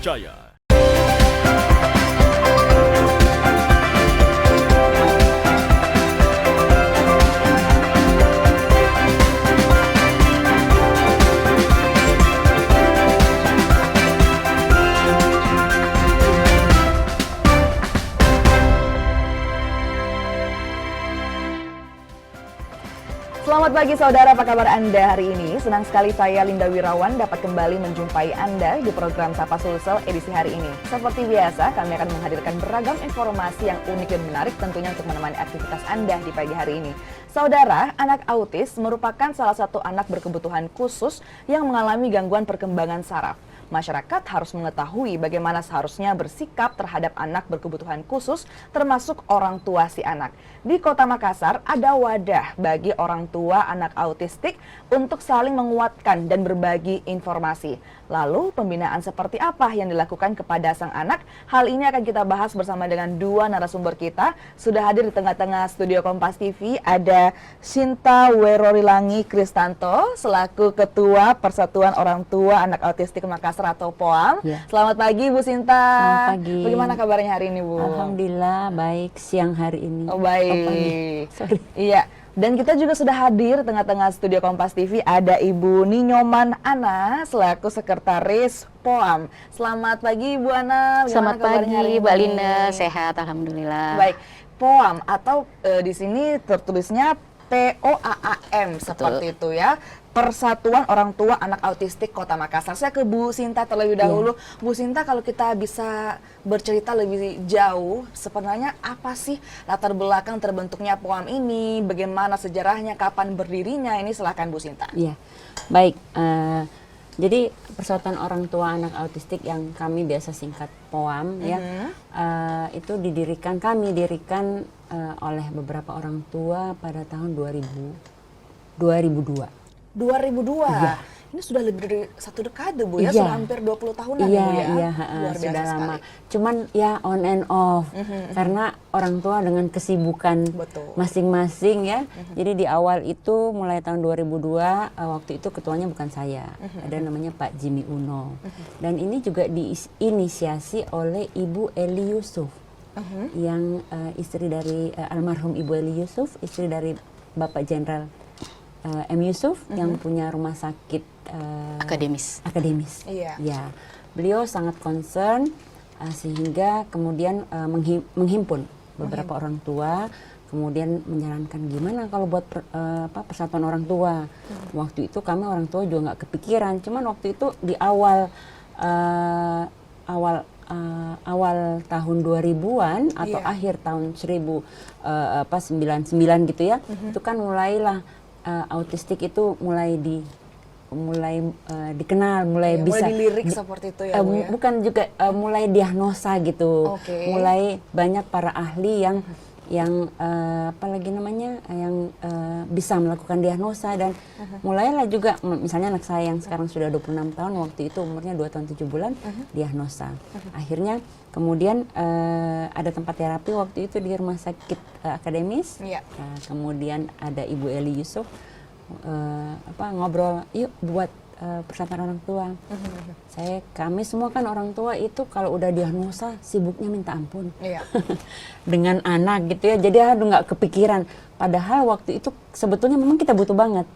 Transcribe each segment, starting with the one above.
terpercaya. Selamat pagi saudara, apa kabar Anda hari ini? Senang sekali saya Linda Wirawan dapat kembali menjumpai Anda di program Sapa Sulsel edisi hari ini. Seperti biasa, kami akan menghadirkan beragam informasi yang unik dan menarik tentunya untuk menemani aktivitas Anda di pagi hari ini. Saudara, anak autis merupakan salah satu anak berkebutuhan khusus yang mengalami gangguan perkembangan saraf. Masyarakat harus mengetahui bagaimana seharusnya bersikap terhadap anak berkebutuhan khusus, termasuk orang tua si anak. Di Kota Makassar, ada wadah bagi orang tua anak autistik untuk saling menguatkan dan berbagi informasi. Lalu, pembinaan seperti apa yang dilakukan kepada sang anak? Hal ini akan kita bahas bersama dengan dua narasumber kita. Sudah hadir di tengah-tengah studio Kompas TV, ada Sinta Werorilangi Kristanto, selaku Ketua Persatuan Orang Tua Anak Autistik Makassar atau POAM. Ya. Selamat pagi Bu Sinta. Selamat pagi. Bagaimana kabarnya hari ini Bu? Alhamdulillah baik, siang hari ini. Oh baik. Iya. Dan kita juga sudah hadir di tengah-tengah studio Kompas TV ada Ibu Ninyoman Ana selaku Sekretaris POAM. Selamat pagi Ibu Ana. Selamat pagi Mbak Linda, sehat alhamdulillah. Baik. POAM atau di sini tertulisnya POAAM seperti itu ya. Persatuan Orang Tua Anak Autistik Kota Makassar. Saya ke Bu Sinta terlebih dahulu. Ya. Bu Sinta, kalau kita bisa bercerita lebih jauh, sebenarnya apa sih latar belakang terbentuknya POAM ini? Bagaimana sejarahnya, kapan berdirinya? Ini silakan Bu Sinta. Iya, baik. Jadi Persatuan Orang Tua Anak Autistik yang kami biasa singkat POAM ya, itu didirikan oleh beberapa orang tua pada tahun 2002. 2002. Iya. Ini sudah lebih dari satu dekade Bu ya, Iya. sudah hampir 20 tahunan Iya, Bu ya. Iya, sudah lama. Cuman ya on and off, karena orang tua dengan kesibukan masing-masing ya. Jadi di awal itu mulai tahun 2002, waktu itu ketuanya bukan saya, ada namanya Pak Jimmy Uno. Dan ini juga diinisiasi oleh Ibu Eli Yusuf, yang istri dari almarhum Ibu Eli Yusuf, istri dari Bapak Jenderal M. Yusuf yang punya rumah sakit akademis. Iya. Ya, beliau sangat concern sehingga kemudian menghimpun beberapa orang tua, kemudian menyarankan gimana kalau buat persatuan orang tua. Waktu itu kami orang tua juga nggak kepikiran, cuman waktu itu di awal tahun 2000-an atau akhir tahun 1999 gitu ya, itu kan mulailah autistik itu mulai dikenal, mulai bisa dilirik seperti itu ya, Bu ya? Bukan juga mulai diagnosa gitu, mulai banyak para ahli yang bisa melakukan diagnosa dan mulailah juga misalnya anak saya yang sekarang sudah 26 tahun, waktu itu umurnya 2 tahun 7 bulan diagnosa. Akhirnya kemudian ada tempat terapi waktu itu di rumah sakit akademis. Kemudian ada Ibu Eli Yusuf ngobrol, yuk buat persatuan orang tua. Kami semua kan orang tua itu kalau udah diagnosa sibuknya minta ampun dengan anak gitu ya, jadi nggak kepikiran. Padahal waktu itu sebetulnya memang kita butuh banget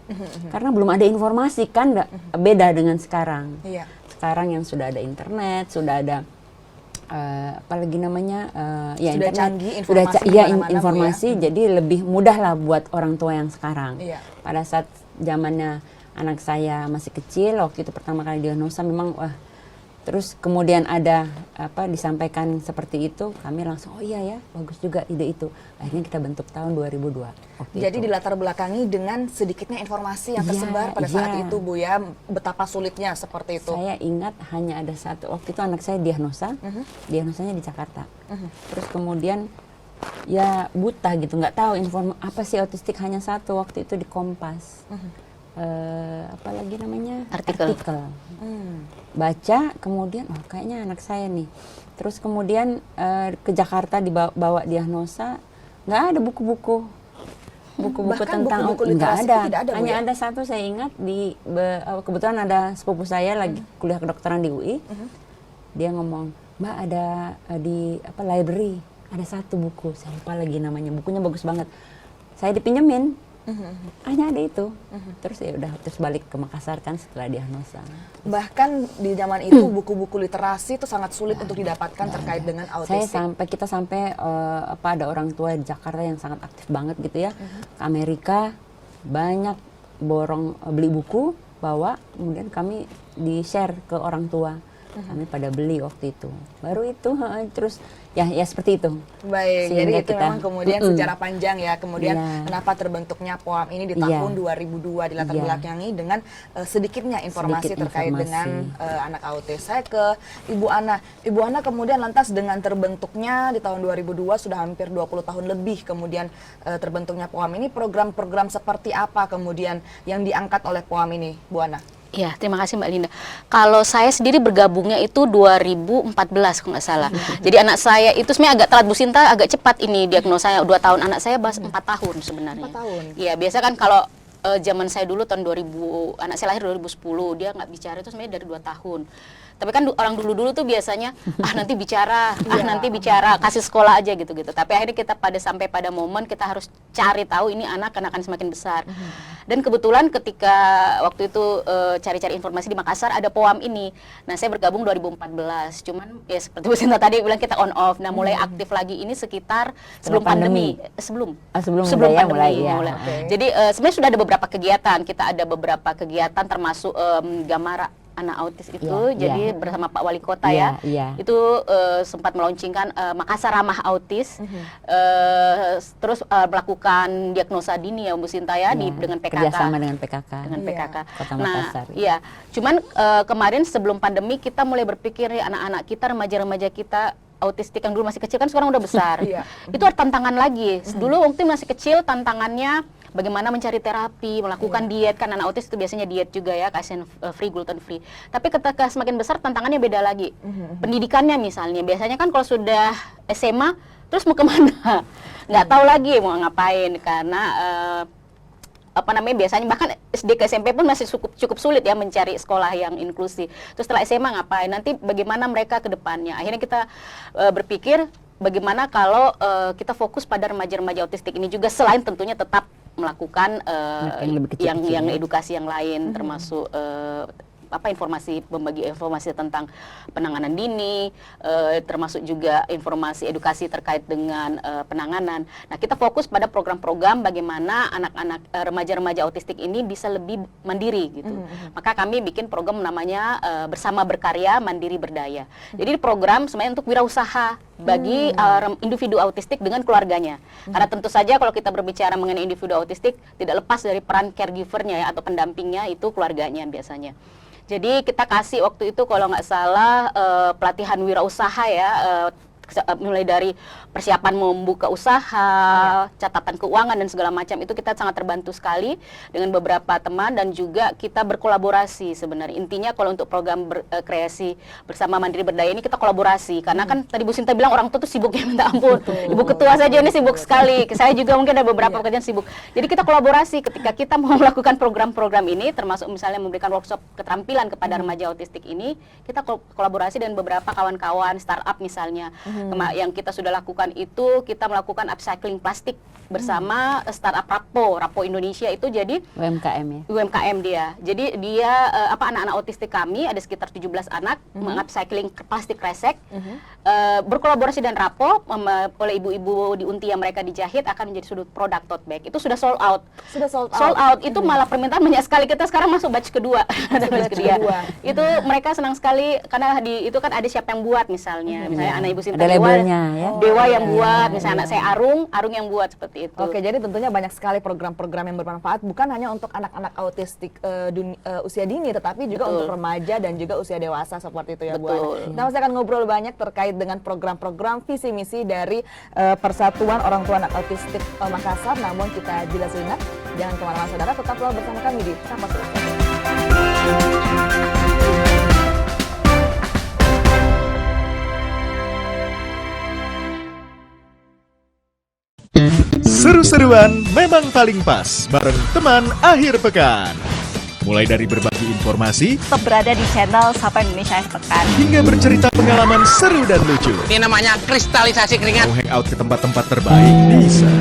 karena belum ada informasi kan, beda dengan sekarang. Sekarang yang sudah ada internet, sudah ada apalagi namanya ya sudah internet, canggih informasi, ya? Jadi lebih mudah lah buat orang tua yang sekarang. Pada saat zamannya anak saya masih kecil, waktu itu pertama kali diagnosa memang terus kemudian ada disampaikan seperti itu, kami langsung oh iya ya, bagus juga ide itu. Akhirnya kita bentuk tahun 2002. Jadi dilatar belakangi dengan sedikitnya informasi yang tersebar pada saat itu Bu ya, betapa sulitnya seperti itu. Saya ingat hanya ada satu, waktu itu anak saya diagnosanya di Jakarta. Terus kemudian ya buta gitu, nggak tahu apa sih autistik, hanya satu waktu itu di Kompas. Apalagi namanya artikel. Baca kemudian kayaknya anak saya nih, terus kemudian ke Jakarta dibawa diagnosa, nggak ada buku-buku tentang nggak ada, hanya ada satu saya ingat kebetulan ada sepupu saya lagi kuliah kedokteran di UI, dia ngomong, Mbak ada di library ada satu buku, saya lupa lagi namanya, bukunya bagus banget, saya dipinjemin. Hanya ada itu. Terus ya udah terus balik ke Makassar kan setelah diagnosa. Bahkan di zaman itu buku-buku literasi itu sangat sulit untuk didapatkan terkait dengan autistik. Kita sampai ada orang tua di Jakarta yang sangat aktif banget gitu ya. Ke Amerika banyak beli buku, bawa, kemudian kami di-share ke orang tua. Kami pada beli waktu itu. Baru itu terus ya seperti itu. Baik, Sehingga jadi itu kita, memang kemudian sejarah panjang ya. Kemudian kenapa terbentuknya POAM ini di tahun 2002 dilatar belakangi dengan sedikitnya informasi terkait dengan anak autis. Saya ke Ibu Ana. Ibu Ana kemudian lantas dengan terbentuknya di tahun 2002 sudah hampir 20 tahun lebih kemudian terbentuknya POAM ini, program-program seperti apa kemudian yang diangkat oleh POAM ini, Bu Ana? Ya, terima kasih Mbak Linda. Kalau saya sendiri bergabungnya itu 2014 kalau nggak salah. Jadi anak saya itu sebenarnya agak telat, Bu Sinta agak cepat ini diagnosanya 2 tahun. Anak saya 4 tahun sebenarnya. 4 tahun? Iya, biasa kan kalau zaman saya dulu tahun 2000, anak saya lahir 2010, dia nggak bicara itu sebenarnya dari 2 tahun. Tapi kan orang dulu-dulu tuh biasanya nanti bicara, nanti bicara, kasih sekolah aja gitu-gitu. Tapi akhirnya kita sampai pada momen kita harus cari tahu ini anak akan semakin besar. Dan kebetulan ketika waktu itu cari-cari informasi di Makassar ada POAM ini. Nah, saya bergabung 2014. Cuman ya seperti Bu Sinta tadi bilang kita on off. Nah, mulai aktif lagi ini sekitar sebelum pandemi. Sebelum pandemi. Mulai. Jadi sebenarnya sudah ada beberapa kegiatan. Kita ada beberapa kegiatan termasuk Gamara anak autis itu, jadi bersama Pak Wali Kota itu sempat melaunchingkan Makassar Ramah Autis, terus melakukan diagnosa dini ya Bu Sinta ya, dengan PKK. Kerjasama dengan PKK. Kota Makassar. Iya, cuman kemarin sebelum pandemi kita mulai berpikir ya anak-anak kita, remaja-remaja kita autistik yang dulu masih kecil kan sekarang udah besar. Itu ada tantangan lagi. Dulu waktu masih kecil tantangannya bagaimana mencari terapi, melakukan diet, kan anak autis itu biasanya diet juga ya, casein free, gluten free. Tapi ketika semakin besar tantangannya beda lagi. Pendidikannya misalnya, biasanya kan kalau sudah SMA terus mau kemana? Nggak tahu lagi mau ngapain karena biasanya bahkan SD ke SMP pun masih cukup sulit ya mencari sekolah yang inklusif. Terus setelah SMA ngapain? Nanti bagaimana mereka ke depannya? Akhirnya kita berpikir bagaimana kalau kita fokus pada remaja-remaja autistik ini juga, selain tentunya tetap melakukan yang edukasi yang lain, termasuk membagi informasi tentang penanganan dini, termasuk juga informasi edukasi terkait dengan penanganan. Nah, kita fokus pada program-program bagaimana anak-anak remaja-remaja autistik ini bisa lebih mandiri gitu. Maka kami bikin program namanya Bersama Berkarya Mandiri Berdaya. Jadi program sebenarnya untuk wirausaha bagi individu autistik dengan keluarganya. Karena tentu saja kalau kita berbicara mengenai individu autistik tidak lepas dari peran caregivernya ya, atau pendampingnya itu keluarganya biasanya. Jadi kita kasih waktu itu kalau nggak salah pelatihan wirausaha ya, mulai dari persiapan membuka usaha, catatan keuangan dan segala macam, itu kita sangat terbantu sekali dengan beberapa teman dan juga kita berkolaborasi sebenarnya. Intinya kalau untuk program kreasi Bersama Mandiri Berdaya ini kita kolaborasi karena kan tadi Bu Sinta bilang orang tua tuh sibuk ya minta ampun. Ibu ketua saja ini sibuk sekali. Saya juga mungkin ada beberapa pekerjaan sibuk. Jadi kita kolaborasi ketika kita mau melakukan program-program ini, termasuk misalnya memberikan workshop keterampilan kepada remaja autistik ini, kita kolaborasi dengan beberapa kawan-kawan startup misalnya. Yang kita sudah lakukan itu kita melakukan upcycling plastik bersama startup Rapo Indonesia itu, jadi UMKM ya. UMKM dia. Jadi dia anak-anak autistik kami ada sekitar 17 anak mengupcycling plastik kresek, berkolaborasi dengan Rapo oleh ibu-ibu di Untia, mereka dijahit akan menjadi sudut produk tote bag. Itu sudah sold out. Sold out. Itu malah permintaan banyak sekali. Kita sekarang masuk batch kedua. Itu mereka senang sekali karena itu kan ada siapa yang buat misalnya. Misalnya anak Ibu Sinta Dewa yang buat, misalnya anak saya Arung yang buat seperti itu. Oke, jadi tentunya banyak sekali program-program yang bermanfaat bukan hanya untuk anak-anak autistik usia dini, tetapi juga untuk remaja dan juga usia dewasa seperti itu ya Bu Ana. Kita masih akan ngobrol banyak terkait dengan program-program visi misi dari Persatuan Orang Tua Anak Autistik Makassar. Namun kita jeda sejenak, jangan kemana-mana saudara, tetaplah bersama kami di Sapa Sulsel. Seru-seruan memang paling pas bareng teman akhir pekan. Mulai dari berbagi informasi, Tetap berada di channel Sapa Indonesia Akhir Pekan. hingga bercerita pengalaman seru dan lucu. Ini namanya kristalisasi keringat. Mau hangout ke tempat-tempat terbaik? Bisa.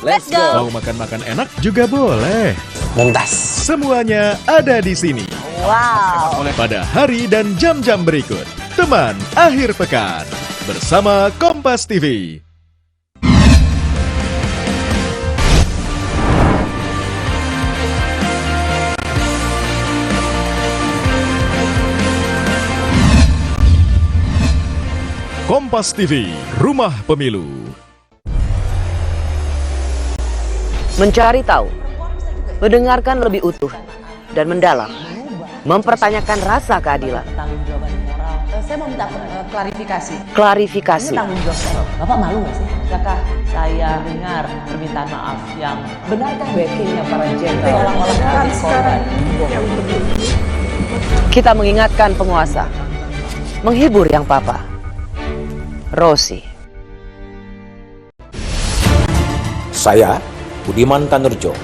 Let's go. Mau makan-makan enak? Juga boleh. Mumtaz. Semuanya ada di sini. Wow. Pada hari dan jam-jam berikut. Teman Akhir Pekan. Bersama Kompas TV. Kompas TV, Rumah Pemilu. Mencari tahu, mendengarkan lebih utuh dan mendalam, mempertanyakan rasa keadilan. Saya mau minta klarifikasi. Klarifikasi. Ini tanggung jawab saya. Bapak malu nggak sih? Apakah saya dengar permintaan maaf yang benarkah backingnya para jenderal orang-orang korban? Kita mengingatkan penguasa, menghibur yang papa. Rosi. Saya, Budiman Tanurjo,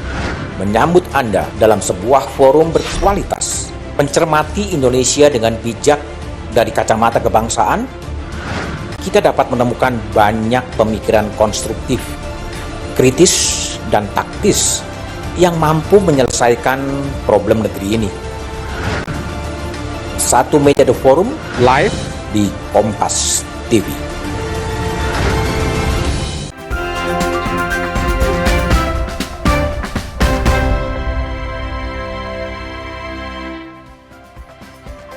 menyambut Anda dalam sebuah forum berkualitas. Mencermati Indonesia dengan bijak dari kacamata kebangsaan, kita dapat menemukan banyak pemikiran konstruktif, kritis, dan taktis yang mampu menyelesaikan problem negeri ini. Satu meja The Forum live di Kompas TV.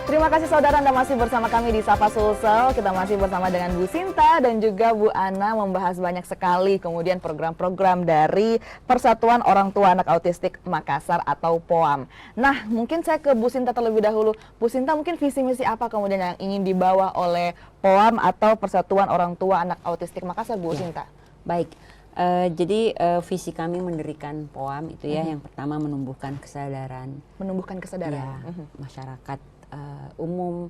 Terima kasih saudara, Anda masih bersama kami di Sapa Sulsel. Kita masih bersama dengan Bu Sinta dan juga Bu Ana membahas banyak sekali kemudian program-program dari Persatuan Orang Tua Anak Autistik Makassar atau POAM. Nah, mungkin saya ke Bu Sinta terlebih dahulu. Bu Sinta, mungkin visi misi apa kemudian yang ingin dibawa oleh POAM atau Persatuan Orang Tua Anak Autistik Makassar, Bu Sinta? Baik, jadi visi kami mendirikan POAM itu ya, yang pertama menumbuhkan kesadaran. Menumbuhkan kesadaran. Ya, masyarakat umum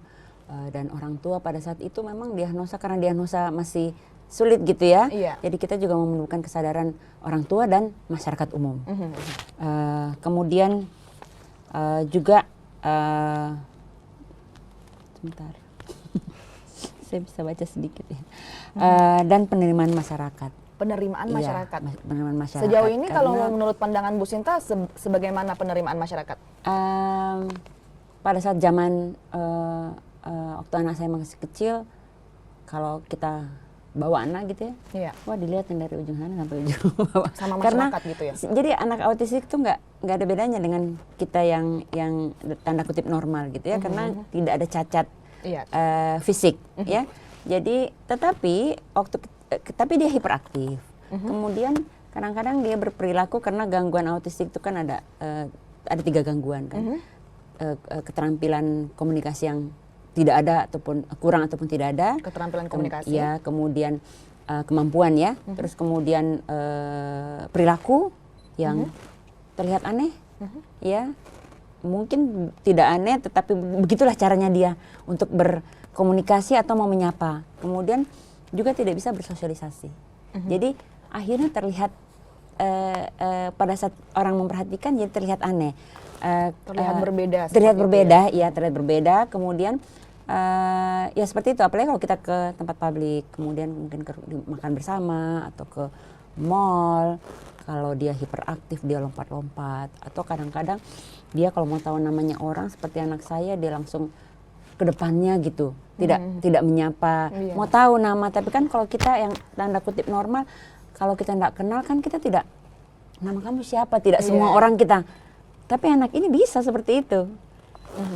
dan orang tua pada saat itu memang diagnosa, karena diagnosa masih sulit gitu ya. Iya. Jadi kita juga menumbuhkan kesadaran orang tua dan masyarakat umum. Kemudian juga sebentar, saya bisa baca sedikit ya. Dan penerimaan masyarakat. Penerimaan masyarakat. Iya, penerimaan masyarakat. Sejauh ini kalau menurut pandangan Bu Sinta, sebagaimana penerimaan masyarakat? Pada saat zaman waktu anak saya masih kecil, kalau kita bawa anak gitu ya, Iya. wah dilihatin dari ujung sana sampai ujung bawah. Sama Karena masyarakat gitu ya? Jadi anak autistik itu nggak ada bedanya dengan kita yang tanda kutip normal gitu ya, karena tidak ada cacat Iya. fisik ya. Jadi tapi dia hiperaktif. Kemudian kadang-kadang dia berperilaku, karena gangguan autistik itu kan ada 3 gangguan kan. Keterampilan komunikasi yang tidak ada ataupun kurang ataupun tidak ada. Keterampilan komunikasi. Ya, kemudian kemampuan ya. Terus kemudian perilaku yang terlihat aneh. Ya. Mungkin tidak aneh, tetapi begitulah caranya dia untuk berkomunikasi atau mau menyapa. Kemudian juga tidak bisa bersosialisasi. Jadi akhirnya terlihat pada saat orang memperhatikan jadi terlihat aneh. Terlihat berbeda. Terlihat seperti berbeda, itu ya? ya terlihat berbeda. Kemudian ya seperti itu. Apalagi kalau kita ke tempat publik, kemudian mungkin makan bersama atau ke mall. Kalau dia hiperaktif, dia lompat-lompat. Atau kadang-kadang dia kalau mau tahu namanya orang, seperti anak saya, dia langsung ke depannya gitu, tidak menyapa. Iya. Mau tahu nama, tapi kan kalau kita yang tanda kutip normal, kalau kita tidak kenal kan kita tidak, nama kamu siapa? Tidak semua orang kita. Tapi anak ini bisa seperti itu.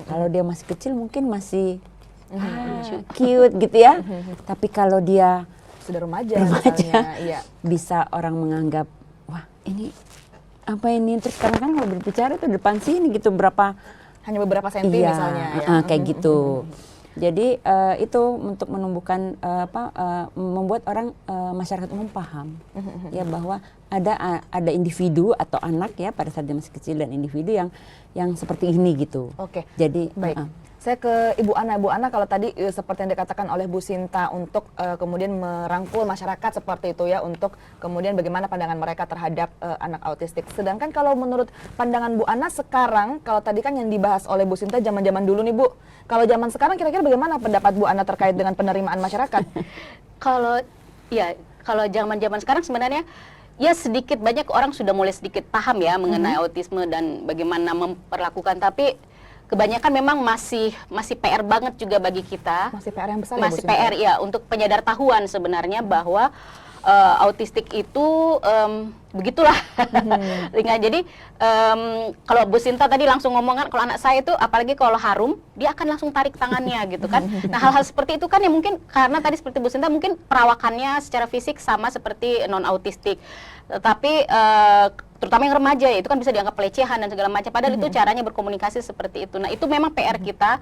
Kalau dia masih kecil mungkin masih cute gitu ya. Tapi kalau dia sudah remaja misalnya, iya. bisa orang menganggap, wah ini apa ini? Terus karena kan kalau berbicara itu depan sini gitu, hanya beberapa senti misalnya ya. Kayak gitu. Jadi itu untuk menumbuhkan membuat orang masyarakat umum paham ya bahwa ada individu atau anak ya pada saat dia masih kecil, dan individu yang seperti ini gitu. Oke. Jadi baik. Saya ke Ibu Ana. Bu Ana, kalau tadi seperti yang dikatakan oleh Bu Sinta untuk kemudian merangkul masyarakat seperti itu ya, untuk kemudian bagaimana pandangan mereka terhadap anak autistik. Sedangkan kalau menurut pandangan Bu Ana sekarang, kalau tadi kan yang dibahas oleh Bu Sinta zaman-zaman dulu nih Bu, kalau zaman sekarang kira-kira bagaimana pendapat Bu Ana terkait dengan penerimaan masyarakat? Kalau zaman-zaman sekarang sebenarnya ya sedikit banyak orang sudah mulai sedikit paham ya mengenai autisme dan bagaimana memperlakukan, tapi kebanyakan memang masih PR banget juga bagi kita. Masih PR yang besar. Masih PR ya untuk penyadartahuan sebenarnya bahwa autistik itu begitulah. Jadi kalau Bu Sinta tadi langsung ngomongkan, kalau anak saya itu apalagi kalau harum, dia akan langsung tarik tangannya gitu kan. Nah, hal-hal seperti itu kan ya mungkin karena tadi seperti Bu Sinta mungkin perawakannya secara fisik sama seperti non autistik. Tetapi terutama yang remaja ya, itu kan bisa dianggap pelecehan dan segala macam, padahal itu caranya berkomunikasi seperti itu. Nah, itu memang PR kita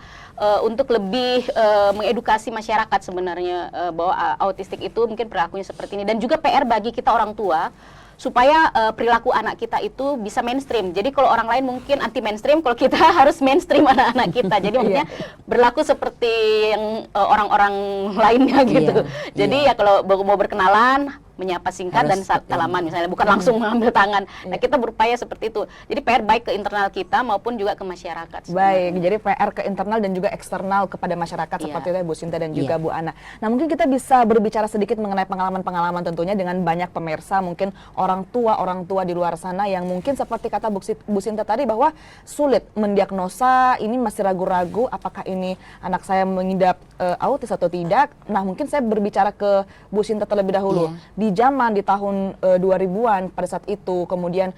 untuk lebih mengedukasi masyarakat sebenarnya bahwa autistik itu mungkin perilakunya seperti ini, dan juga PR bagi kita orang tua supaya perilaku anak kita itu bisa mainstream. Jadi kalau orang lain mungkin anti mainstream, kalau kita harus mainstream anak-anak kita. Jadi maksudnya berlaku seperti yang orang-orang lainnya gitu. Jadi ya kalau mau berkenalan, menyapa singkat dan salaman misalnya, bukan langsung mengambil tangan. Nah, kita berupaya seperti itu. Jadi PR baik ke internal kita maupun juga ke masyarakat sebenarnya. Baik, jadi PR ke internal dan juga eksternal kepada masyarakat seperti itu ya Bu Sinta dan juga Bu Ana. Nah, mungkin kita bisa berbicara sedikit mengenai pengalaman-pengalaman tentunya dengan banyak pemirsa, mungkin orang tua di luar sana yang mungkin seperti kata Bu Sinta tadi bahwa sulit mendiagnosa, ini masih ragu-ragu apakah ini anak saya mengidap autis atau tidak. Nah, mungkin saya berbicara ke Bu Sinta terlebih dahulu. Di zaman di tahun 2000-an pada saat itu, kemudian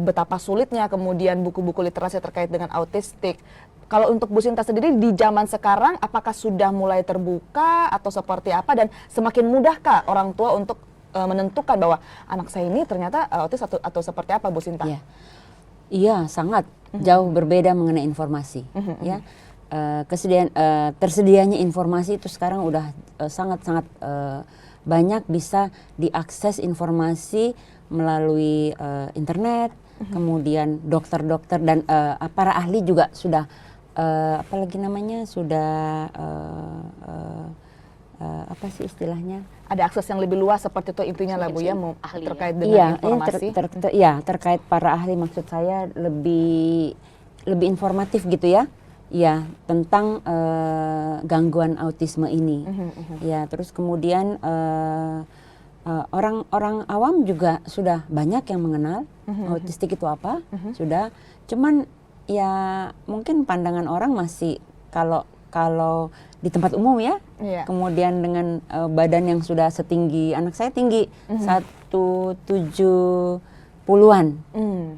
betapa sulitnya kemudian buku-buku literasi terkait dengan autistik. Kalau untuk Bu Sinta sendiri di zaman sekarang, apakah sudah mulai terbuka atau seperti apa, dan semakin mudahkah orang tua untuk menentukan bahwa anak saya ini ternyata autis atau seperti apa, Bu Sinta? Iya, sangat jauh berbeda mengenai informasi. Ya, tersedianya informasi itu sekarang udah sangat-sangat banyak, bisa diakses informasi melalui internet, kemudian dokter-dokter dan para ahli juga sudah apa sih istilahnya? Ada akses yang lebih luas seperti itu intinya lah Bu ya, terkait dengan informasi. Terkait para ahli, maksud saya lebih informatif gitu ya. Ya, tentang gangguan autisme ini. Ya, terus kemudian orang-orang awam juga sudah banyak yang mengenal autistik itu apa, sudah. Cuman ya mungkin pandangan orang masih kalau di tempat umum ya, kemudian dengan badan yang sudah setinggi anak saya, tinggi 170-an.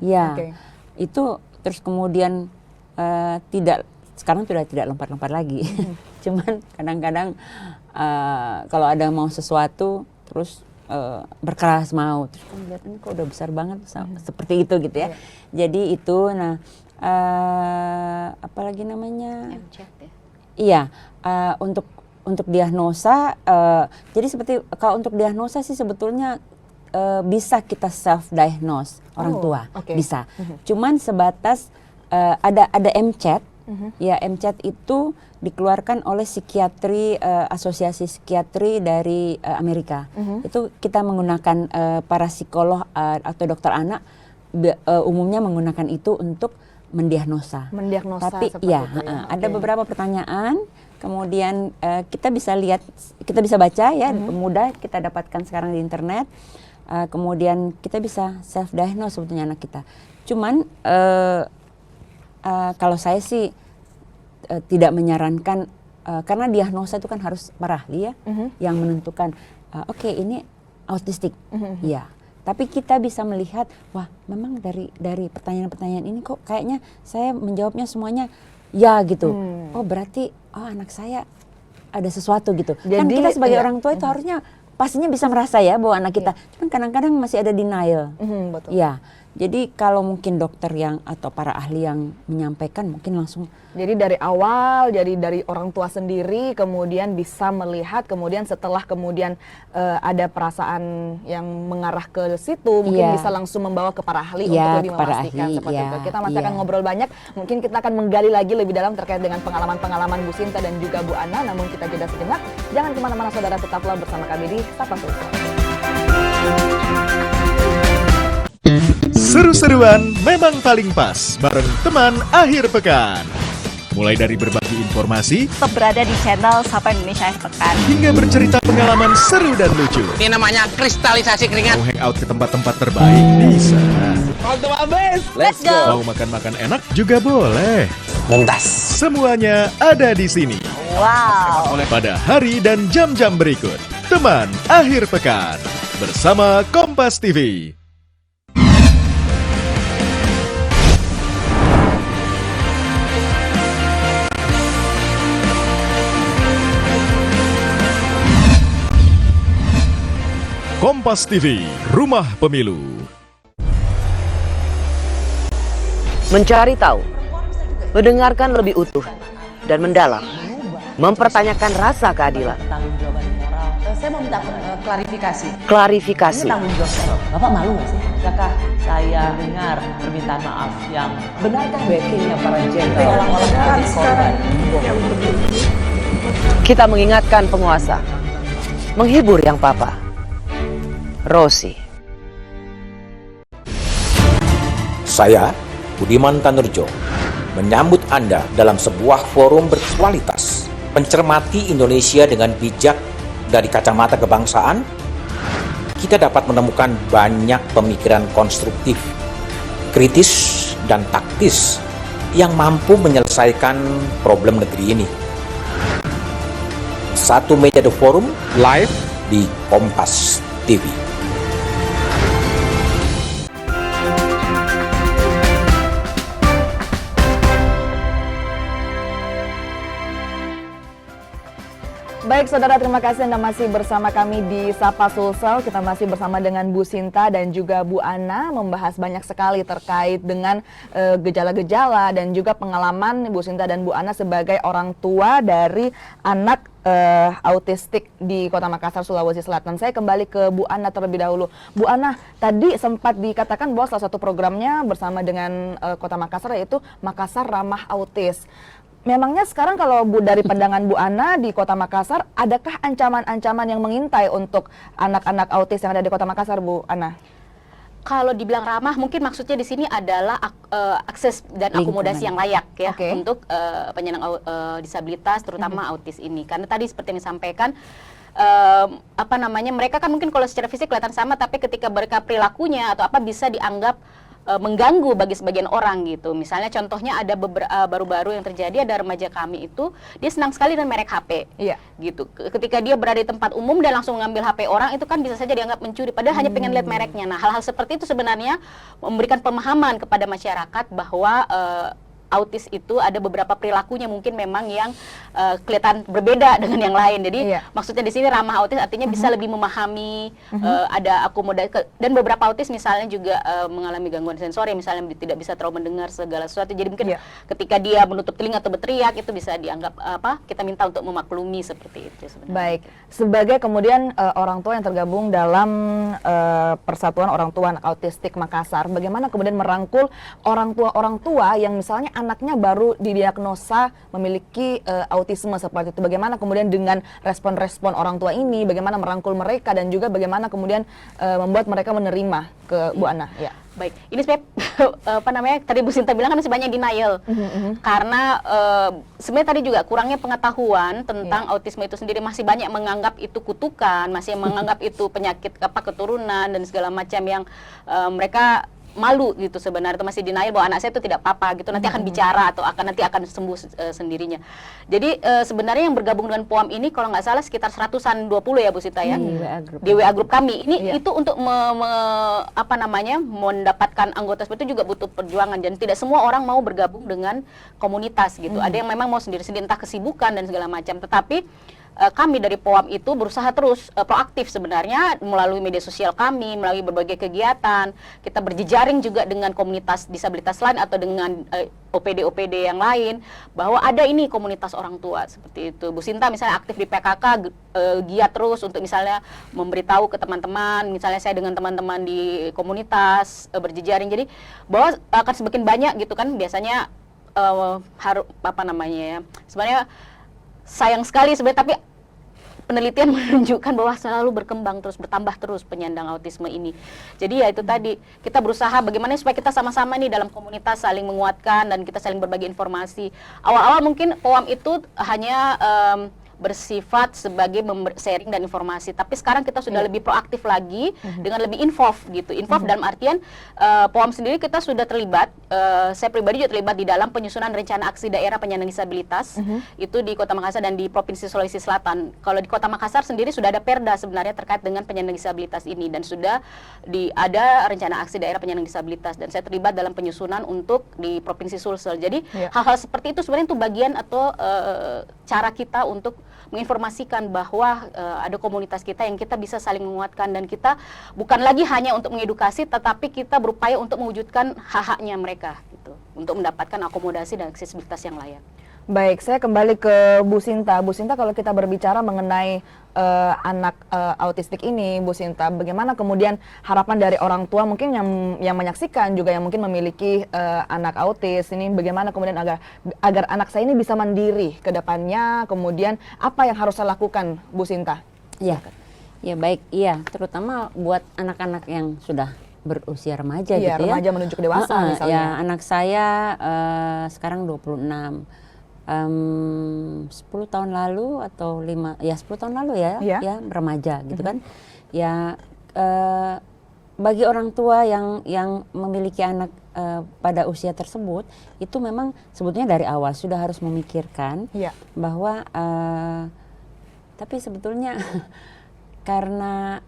Ya, itu terus kemudian sekarang sudah tidak lompat-lompat lagi. Cuman kadang-kadang kalau ada mau sesuatu terus berkeras mau, terus kan lihat ini kok udah besar banget seperti itu gitu ya. Jadi itu, nah apalagi namanya? MCAT ya. Iya, untuk diagnosa, jadi seperti kalau untuk diagnosa sih sebetulnya bisa kita self diagnose orang tua, bisa. Cuman sebatas ada MCAT. Ya, MCAT itu dikeluarkan oleh psikiatri, asosiasi psikiatri dari Amerika. Itu kita menggunakan para psikolog atau dokter anak umumnya menggunakan itu untuk mendiagnosa. Tapi ya, ada beberapa pertanyaan, kemudian kita bisa lihat, kita bisa baca ya, mudah kita dapatkan sekarang di internet. Kemudian kita bisa self diagnose sebetulnya anak kita. Cuman kalau saya sih tidak menyarankan, karena diagnosa itu kan harus para ahli ya, yang menentukan, oke, ini autistik, ya. Tapi kita bisa melihat, wah memang dari pertanyaan-pertanyaan ini kok kayaknya saya menjawabnya semuanya ya gitu. Oh berarti anak saya ada sesuatu gitu. Jadi, kan kita sebagai orang tua itu harusnya pastinya bisa merasa ya bahwa anak kita, cuman kadang-kadang masih ada denial. Betul. Ya, Jadi kalau mungkin dokter yang atau para ahli yang menyampaikan mungkin langsung. Jadi dari awal, jadi dari orang tua sendiri kemudian bisa melihat, kemudian setelah kemudian ada perasaan yang mengarah ke situ, mungkin bisa langsung membawa ke para ahli untuk lebih memastikan seperti itu. Kita masih akan ngobrol banyak, mungkin kita akan menggali lagi lebih dalam terkait dengan pengalaman-pengalaman Bu Sinta dan juga Bu Ana, namun kita jeda sejenak. Jangan kemana-mana saudara, tetaplah bersama kami di Sapa Sulsel. Seru-seruan memang paling pas bareng teman akhir pekan. Mulai dari berbagi informasi, Tetap berada di channel Sapa Indonesia Akhir Pekan. hingga bercerita pengalaman seru dan lucu. Ini namanya kristalisasi keringat. Mau hangout ke tempat-tempat terbaik bisa. Waktu habis. Let's go. Mau makan-makan enak juga boleh. Muntas. Semuanya ada di sini. Wow. Pada hari dan jam-jam berikut. Teman akhir pekan bersama Kompas TV. Kompas TV, Rumah Pemilu. Mencari tahu, mendengarkan lebih utuh dan mendalam, mempertanyakan rasa keadilan. Pertanggungjawaban moral. Saya mau minta klarifikasi. Klarifikasi. Ini tanggung jawab saya. Bapak malu nggak sih? Apakah saya dengar permintaan maaf yang benarkah backingnya para jenderal olah-olah menjadi korban? Kita mengingatkan penguasa, menghibur yang papa. Rosi. Saya, Budiman Tanurjo, menyambut Anda dalam sebuah forum berkualitas, mencermati Indonesia dengan bijak dari kacamata kebangsaan. Kita dapat menemukan banyak pemikiran konstruktif, kritis, dan taktis yang mampu menyelesaikan problem negeri ini. Satu meja The Forum live di Kompas TV. Baik saudara, terima kasih Anda masih bersama kami di Sapa Sulsel. Kita masih bersama dengan Bu Sinta dan juga Bu Ana, membahas banyak sekali terkait dengan gejala-gejala dan juga pengalaman Bu Sinta dan Bu Ana sebagai orang tua dari anak autistik di Kota Makassar, Sulawesi Selatan. Saya kembali ke Bu Ana terlebih dahulu. Bu Ana, tadi sempat dikatakan bahwa salah satu programnya bersama dengan Kota Makassar yaitu Makassar Ramah Autis. Memangnya sekarang kalau dari pandangan Bu Ana di Kota Makassar, adakah ancaman-ancaman yang mengintai untuk anak-anak autis yang ada di Kota Makassar, Bu Ana? Kalau dibilang ramah, mungkin maksudnya di sini adalah akses dan akomodasi yang layak ya untuk penyandang disabilitas, terutama autis ini. Karena tadi seperti yang disampaikan, mereka kan mungkin kalau secara fisik kelihatan sama, tapi ketika mereka perilakunya atau apa bisa dianggap mengganggu bagi sebagian orang gitu. Misalnya contohnya ada baru-baru yang terjadi, ada remaja kami itu dia senang sekali dengan merek HP. Iya. Gitu. Ketika dia berada di tempat umum dan langsung mengambil HP orang, itu kan bisa saja dianggap mencuri padahal hanya pengen lihat mereknya. Nah, hal-hal seperti itu sebenarnya memberikan pemahaman kepada masyarakat bahwa autis itu ada beberapa perilakunya mungkin memang yang kelihatan berbeda dengan yang lain. Jadi maksudnya di sini ramah autis artinya bisa lebih memahami, ada akomodasi, dan beberapa autis misalnya juga mengalami gangguan sensori, misalnya tidak bisa terlalu mendengar segala sesuatu. Jadi mungkin ketika dia menutup telinga atau berteriak itu bisa dianggap kita minta untuk memaklumi seperti itu sebenarnya. Baik, sebagai kemudian orang tua yang tergabung dalam Persatuan Orang Tua Anak Autistik Makassar, bagaimana kemudian merangkul orang tua yang misalnya anaknya baru didiagnosa memiliki autisme seperti itu. Bagaimana kemudian dengan respon-respon orang tua ini, bagaimana merangkul mereka dan juga bagaimana kemudian membuat mereka menerima ke Bu Ana. Ya. Baik, ini sebenarnya tadi Bu Sinta bilang kan masih banyak denial. Karena sebenarnya tadi juga kurangnya pengetahuan tentang autisme itu sendiri, masih banyak menganggap itu kutukan, masih menganggap itu penyakit keturunan dan segala macam yang mereka malu gitu sebenarnya, itu masih denial bahwa anak saya itu tidak apa-apa gitu, nanti akan bicara atau nanti akan sembuh sendirinya. Jadi sebenarnya yang bergabung dengan POAM ini kalau nggak salah sekitar 120 ya Bu Sita ya, di WA Group kami ini itu untuk mendapatkan anggota seperti itu juga butuh perjuangan, dan tidak semua orang mau bergabung dengan komunitas gitu. Ada yang memang mau sendiri-sendiri entah kesibukan dan segala macam, tetapi kami dari POAM itu berusaha terus proaktif sebenarnya melalui media sosial kami, melalui berbagai kegiatan. Kita berjejaring juga dengan komunitas disabilitas lain atau dengan OPD-OPD yang lain, bahwa ada ini komunitas orang tua seperti itu. Bu Sinta misalnya aktif di PKK, giat terus untuk misalnya memberitahu ke teman-teman, misalnya saya dengan teman-teman di komunitas berjejaring, jadi bahwa akan semakin banyak gitu kan. Biasanya harus apa namanya ya, sebenarnya sayang sekali sebenarnya, tapi penelitian menunjukkan bahwa selalu berkembang terus, bertambah terus penyandang autisme ini. Jadi ya itu tadi, kita berusaha bagaimana supaya kita sama-sama nih dalam komunitas saling menguatkan dan kita saling berbagi informasi. Awal-awal mungkin POAM itu hanya bersifat sebagai sharing dan informasi, tapi sekarang kita sudah lebih proaktif lagi dengan lebih involved gitu. Involved dalam artian POAM sendiri kita sudah terlibat, saya pribadi juga terlibat di dalam penyusunan rencana aksi daerah penyandang disabilitas itu di Kota Makassar dan di Provinsi Sulawesi Selatan. Kalau di Kota Makassar sendiri sudah ada perda sebenarnya terkait dengan penyandang disabilitas ini, dan sudah ada rencana aksi daerah penyandang disabilitas, dan saya terlibat dalam penyusunan untuk di Provinsi Sulsel. Jadi hal-hal seperti itu sebenarnya itu bagian atau cara kita untuk menginformasikan bahwa ada komunitas kita yang kita bisa saling menguatkan, dan kita bukan lagi hanya untuk mengedukasi, tetapi kita berupaya untuk mewujudkan hak-haknya mereka gitu, untuk mendapatkan akomodasi dan aksesibilitas yang layak. Baik, saya kembali ke Bu Sinta. Bu Sinta, kalau kita berbicara mengenai anak autistik ini, Bu Sinta, bagaimana kemudian harapan dari orang tua mungkin yang menyaksikan juga yang mungkin memiliki anak autis ini, bagaimana kemudian agar anak saya ini bisa mandiri ke depannya, kemudian apa yang harus saya lakukan, Bu Sinta? Ya, ya baik, iya, terutama buat anak-anak yang sudah berusia remaja gitu ya. Remaja menuju ke dewasa misalnya. Ya, anak saya sekarang 26. 10 tahun lalu atau 10 tahun lalu ya remaja gitu kan. Ya bagi orang tua yang memiliki anak pada usia tersebut, itu memang sebetulnya dari awal sudah harus memikirkan bahwa tapi sebetulnya karena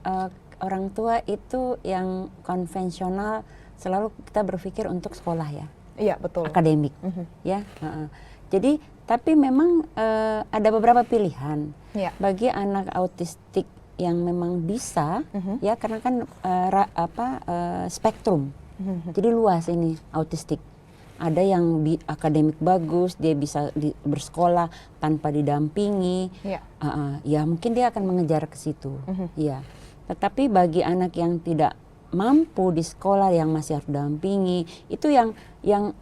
orang tua itu yang konvensional, selalu kita berpikir untuk sekolah ya. Iya, betul. Akademik ya. Jadi, tapi memang ada beberapa pilihan bagi anak autistik yang memang bisa, ya, karena kan spektrum, jadi luas ini autistik. Ada yang akademik bagus, dia bisa bersekolah tanpa didampingi, ya mungkin dia akan mengejar ke situ, ya. Tetapi bagi anak yang tidak mampu di sekolah, yang masih harus dampingi, itu yang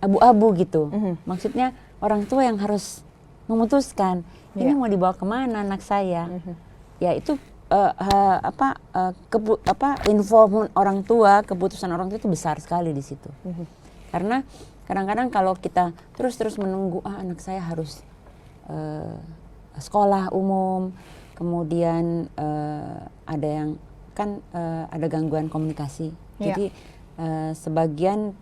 abu-abu gitu. Maksudnya orang tua yang harus memutuskan ini mau dibawa kemana anak saya. Ya itu involvement orang tua, keputusan orang tua itu besar sekali di situ. Karena kadang-kadang kalau kita terus menunggu anak saya harus sekolah umum, kemudian ada yang kan ada gangguan komunikasi. Jadi sebagian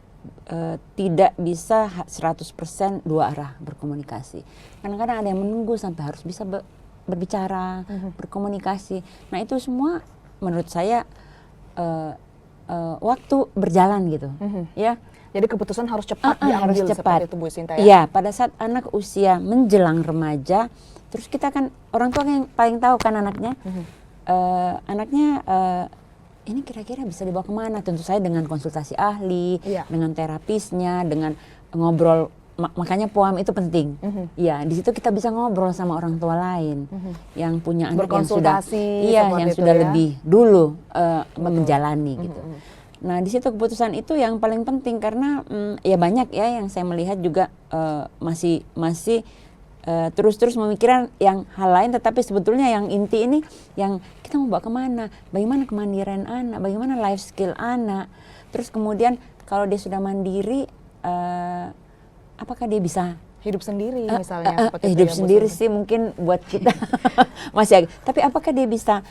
tidak bisa 100% dua arah berkomunikasi. Kadang-kadang ada yang menunggu sampai harus bisa berbicara, berkomunikasi. Nah itu semua menurut saya waktu berjalan gitu, ya. Jadi keputusan harus cepat diambil, harus cepat. Seperti itu Bu Sinta ya. Iya, pada saat anak usia menjelang remaja, terus kita kan orang tua yang paling tahu kan anaknya, anaknya ini kira-kira bisa dibawa kemana? Tentu saya dengan konsultasi ahli, dengan terapisnya, dengan ngobrol. Makanya POAM itu penting. Ya, di situ kita bisa ngobrol sama orang tua lain yang punya anak yang sudah, yang sudah lebih dulu menjalani gitu. Nah, di situ keputusan itu yang paling penting karena ya banyak ya yang saya melihat juga masih terus memikirkan yang hal lain, tetapi sebetulnya yang inti ini yang kita mau bawa kemana, bagaimana kemandirian anak, bagaimana life skill anak, terus kemudian kalau dia sudah mandiri, apakah dia bisa hidup sendiri misalnya? Hidup sendiri sih mungkin buat kita masih agak, tapi apakah dia bisa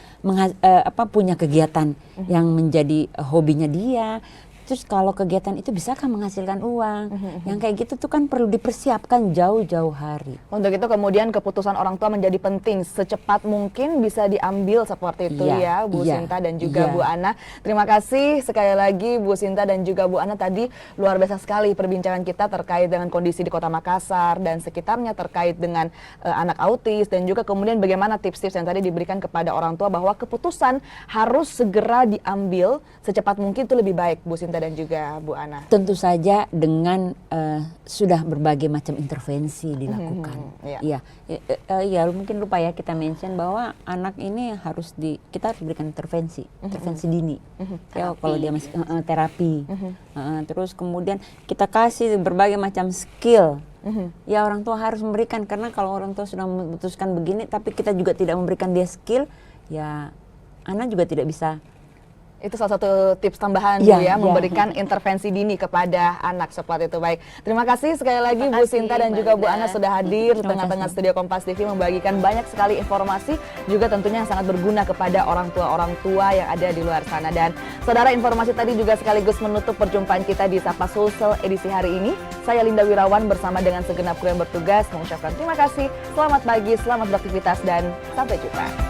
punya kegiatan yang menjadi hobinya dia, Terus kalau kegiatan itu bisakah menghasilkan uang? Yang kayak gitu tuh kan perlu dipersiapkan jauh-jauh hari. Untuk itu kemudian keputusan orang tua menjadi penting, secepat mungkin bisa diambil seperti itu ya Bu Sinta dan juga Bu Ana. Terima kasih sekali lagi Bu Sinta dan juga Bu Ana, tadi luar biasa sekali perbincangan kita terkait dengan kondisi di Kota Makassar dan sekitarnya, terkait dengan anak autis, dan juga kemudian bagaimana tips-tips yang tadi diberikan kepada orang tua bahwa keputusan harus segera diambil secepat mungkin, itu lebih baik Bu Sinta dan juga Bu Ana. Tentu saja dengan sudah berbagai macam intervensi dilakukan. Ya mungkin lupa ya kita mention bahwa anak ini kita harus berikan intervensi dini. Ya kalau dia masih terapi. Terus kemudian kita kasih berbagai macam skill. Ya orang tua harus memberikan, karena kalau orang tua sudah memutuskan begini tapi kita juga tidak memberikan dia skill, ya anak juga tidak bisa. Itu salah satu tips tambahan Bu ya, memberikan intervensi dini kepada anak seperti itu. Baik, terima kasih sekali lagi Bu Sinta dan juga Bu Ana sudah hadir di tengah-tengah studio Kompas TV, membagikan banyak sekali informasi, juga tentunya yang sangat berguna kepada orang tua yang ada di luar sana. Dan saudara, informasi tadi juga sekaligus menutup perjumpaan kita di Sapa Sulsel edisi hari ini. Saya Linda Wirawan bersama dengan segenap kru yang bertugas mengucapkan terima kasih, selamat pagi, selamat beraktivitas, dan sampai jumpa.